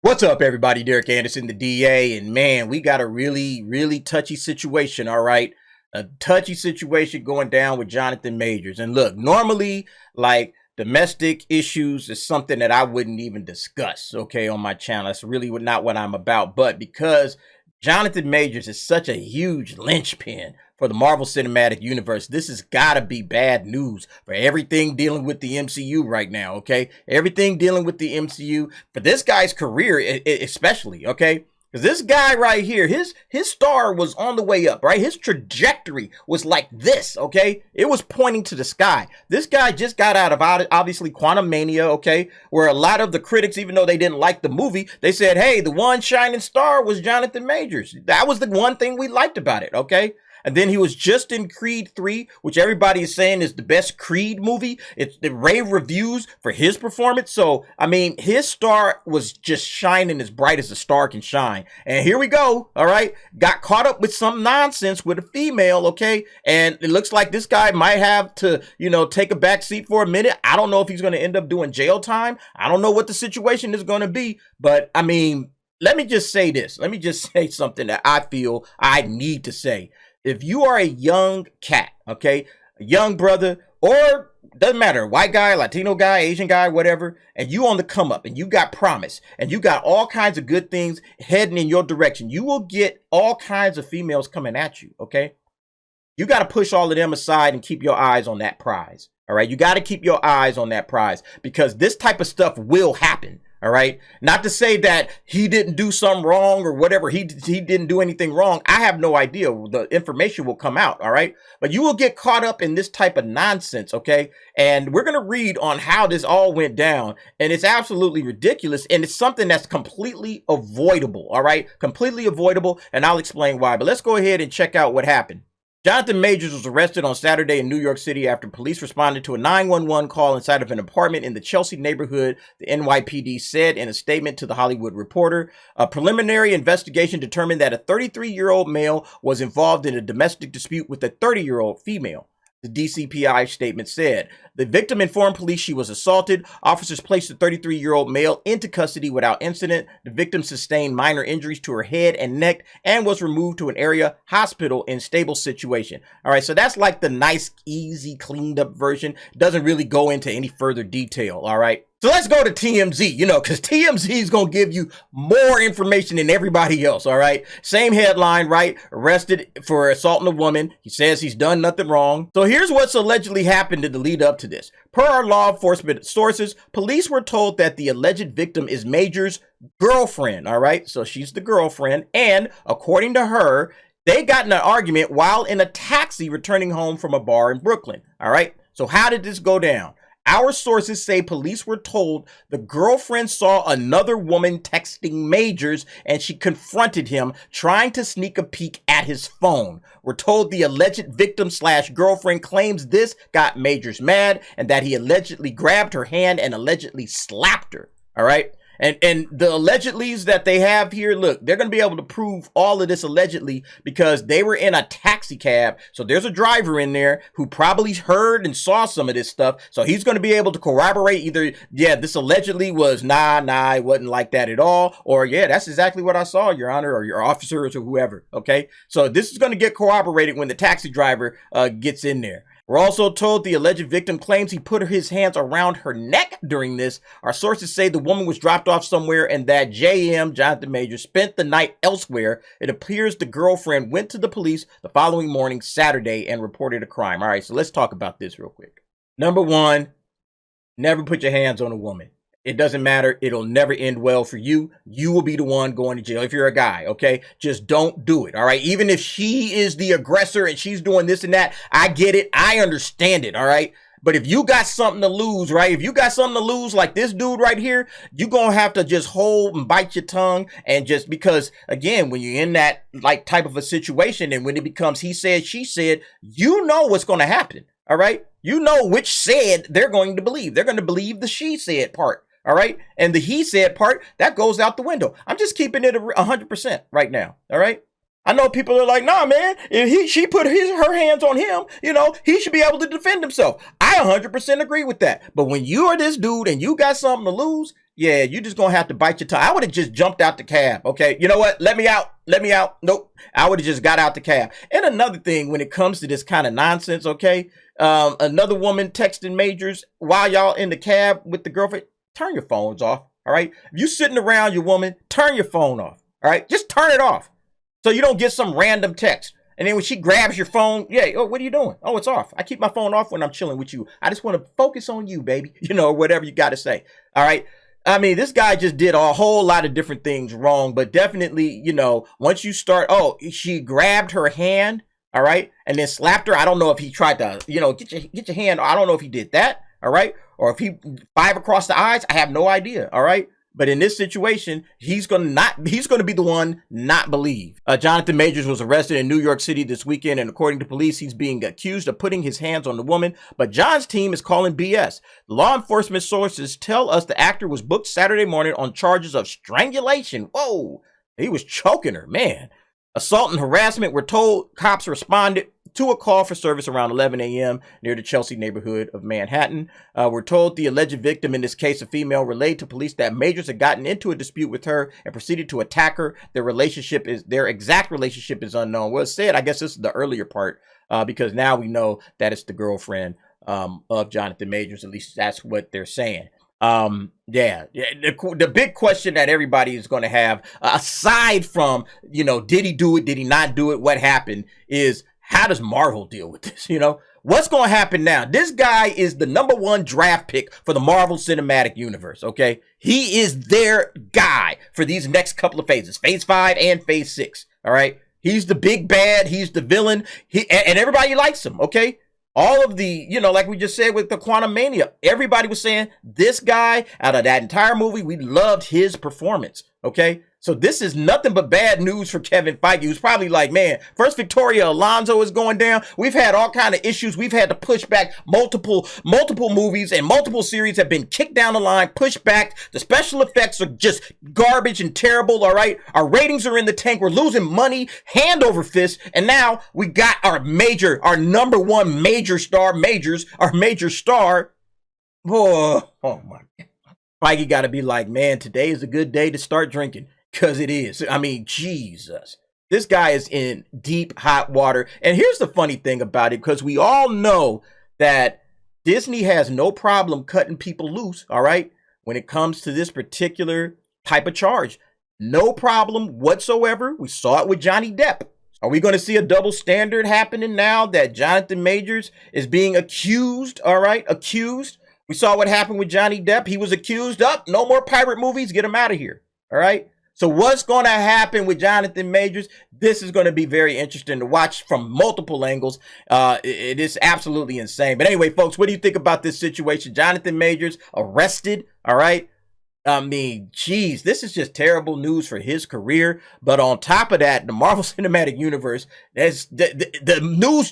What's up, everybody? Derek Anderson, the DA, and man, we got a really touchy situation, all right? A touchy situation going down with Jonathan Majors. And look, normally, like, domestic issues is something that I wouldn't even discuss, okay, on my channel. That's really not what I'm about. But because Jonathan Majors is such a huge linchpin for the Marvel Cinematic Universe, this has got to be bad news for everything dealing with the MCU right now, okay? Everything dealing with the MCU, for this guy's career especially, okay? Because this guy right here, his star was on the way up, right? His trajectory was like this, okay? It was pointing to the sky. This guy just got out of, obviously, Quantumania, okay? Where a lot of the critics, even though they didn't like the movie, they said, hey, the one shining star was Jonathan Majors. That was the one thing we liked about it, okay? And then he was just in Creed 3, which everybody is saying is the best Creed movie. It's the rave reviews for his performance. So, I mean, his star was just shining as bright as a star can shine. And here we go, all right? Got caught up with some nonsense with a female, okay? And it looks like this guy might have to, take a back seat for a minute. I don't know if he's going to end up doing jail time. I don't know what the situation is going to be. But, I mean, let me just say this. Let me just say something that I feel I need to say. If you are a young cat, okay, a young brother, or doesn't matter, white guy, Latino guy, Asian guy, whatever, and you on the come up and you got promise and you got all kinds of good things heading in your direction, you will get all kinds of females coming at you, okay? You got to push all of them aside and keep your eyes on that prize, all right? You got to keep your eyes on that prize because this type of stuff will happen. All right. Not to say that he didn't do something wrong or whatever. He didn't do anything wrong. I have no idea. The information will come out. All right. But you will get caught up in this type of nonsense. OK, and we're going to read on how this all went down. And it's absolutely ridiculous. And it's something that's completely avoidable. All right. Completely avoidable. And I'll explain why. But let's go ahead and check out what happened. Jonathan Majors was arrested on Saturday in New York City after police responded to a 911 call inside of an apartment in the Chelsea neighborhood, the NYPD said in a statement to The Hollywood Reporter. A preliminary investigation determined that a 33-year-old male was involved in a domestic dispute with a 30-year-old female. The DCPI statement said. The victim informed police she was assaulted. Officers placed the 33-year-old male into custody without incident. The victim sustained minor injuries to her head and neck and was removed to an area hospital in stable situation. All right, so that's like the nice, easy, cleaned up version. Doesn't really go into any further detail, all right? So let's go to TMZ, because TMZ is going to give you more information than everybody else, all right? Same headline, right? Arrested for assaulting a woman. He says he's done nothing wrong. So here's what's allegedly happened in the lead up to this. Per our law enforcement sources, police were told that the alleged victim is Major's girlfriend, all right? So she's the girlfriend. And according to her, they got in an argument while in a taxi returning home from a bar in Brooklyn, all right? So how did this go down? Our sources say police were told the girlfriend saw another woman texting Majors and she confronted him, trying to sneak a peek at his phone. We're told the alleged victim / girlfriend claims this got Majors mad and that he allegedly grabbed her hand and allegedly slapped her. All right. And the allegedlys that they have here, look, they're going to be able to prove all of this allegedly because they were in a taxi cab. So there's a driver in there who probably heard and saw some of this stuff. So he's going to be able to corroborate either, yeah, this allegedly was, nah, it wasn't like that at all. Or, yeah, that's exactly what I saw, Your Honor, or your officers or whoever. OK, so this is going to get corroborated when the taxi driver gets in there. We're also told the alleged victim claims he put his hands around her neck during this. Our sources say the woman was dropped off somewhere and that JM, Jonathan Majors, spent the night elsewhere. It appears the girlfriend went to the police the following morning, Saturday, and reported a crime. All right, so let's talk about this real quick. Number one, never put your hands on a woman. It doesn't matter. It'll never end well for you. You will be the one going to jail if you're a guy, okay? Just don't do it, all right? Even if she is the aggressor and she's doing this and that, I get it. I understand it, all right? But if you got something to lose, right? If you got something to lose like this dude right here, you're going to have to just hold and bite your tongue. And just because, again, when you're in that like type of a situation and when it becomes he said, she said, you know what's going to happen, all right? You know which said they're going to believe. They're going to believe the she said part. All right. And the he said part that goes out the window. I'm just keeping it 100% right now. All right. I know people are like, nah, man, if she put her hands on him, you know, he should be able to defend himself. I 100% agree with that. But when you are this dude and you got something to lose, yeah, you just gonna have to bite your tongue. I would have just jumped out the cab. Okay, you know what? Let me out. Let me out. Nope. I would have just got out the cab. And another thing, when it comes to this kind of nonsense, okay, another woman texting Majors while y'all in the cab with the girlfriend. Turn your phones off. All right. If you sitting around your woman, turn your phone off. All right, just turn it off so you don't get some random text. And then when she grabs your phone, yeah, oh, what are you doing? Oh, it's off. I keep my phone off when I'm chilling with you. I just want to focus on you, baby. You know, whatever you got to say. All right. I mean, this guy just did a whole lot of different things wrong, but definitely, you know, once you start, oh, she grabbed her hand, all right, and then slapped her. I don't know if he tried to, you know, get your hand. I don't know if he did that, all right, or if he 5 across the eyes. I have no idea, all right. But in this situation, he's going to be the one not believe. Jonathan Majors was arrested in New York City this weekend, and according to police, he's being accused of putting his hands on the woman. But John's team is calling BS. Law enforcement sources tell us the actor was booked Saturday morning on charges of strangulation. Whoa, he was choking her, man. Assault and harassment. We're told cops responded to a call for service around 11 a.m. near the Chelsea neighborhood of Manhattan. We're told the alleged victim, in this case a female, relayed to police that Majors had gotten into a dispute with her and proceeded to attack her. Their exact relationship is unknown. Well, it said, I guess this is the earlier part, because now we know that it's the girlfriend of Jonathan Majors. At least that's what they're saying. The big question that everybody is going to have, aside from, you know, did he do it, did he not do it, what happened, is how does Marvel deal with this? You know, what's going to happen now? This guy is the #1 draft pick for the Marvel Cinematic Universe, okay? He is their guy for these next couple of phases, phase 5 and phase 6, all right? He's the big bad, he's the villain, and everybody likes him, okay? All of the, you know, like we just said with the Quantum Mania, everybody was saying this guy, out of that entire movie, we loved his performance, okay? So this is nothing but bad news for Kevin Feige, who's probably like, man, first Victoria Alonso is going down. We've had all kind of issues. We've had to push back multiple movies, and multiple series have been kicked down the line, pushed back. The special effects are just garbage and terrible, all right? Our ratings are in the tank. We're losing money hand over fist. And now we got our #1 major star, our major star. Oh my God. Feige got to be like, man, today is a good day to start drinking. Because it is. I mean, Jesus. This guy is in deep, hot water. And here's the funny thing about it, because we all know that Disney has no problem cutting people loose, all right, when it comes to this particular type of charge. No problem whatsoever. We saw it with Johnny Depp. Are we going to see a double standard happening now that Jonathan Majors is being accused, all right, accused? We saw what happened with Johnny Depp. He was accused of no more pirate movies. Get him out of here, all right? So what's going to happen with Jonathan Majors? This is going to be very interesting to watch from multiple angles. It is absolutely insane. But anyway, folks, what do you think about this situation? Jonathan Majors arrested, all right? I mean, geez, this is just terrible news for his career. But on top of that, the Marvel Cinematic Universe, the news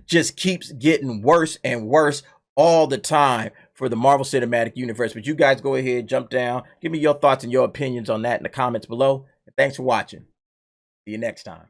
just keeps getting worse and worse all the time for the Marvel Cinematic Universe. But you guys go ahead, jump down, give me your thoughts and your opinions on that in the comments below. And thanks for watching. See you next time.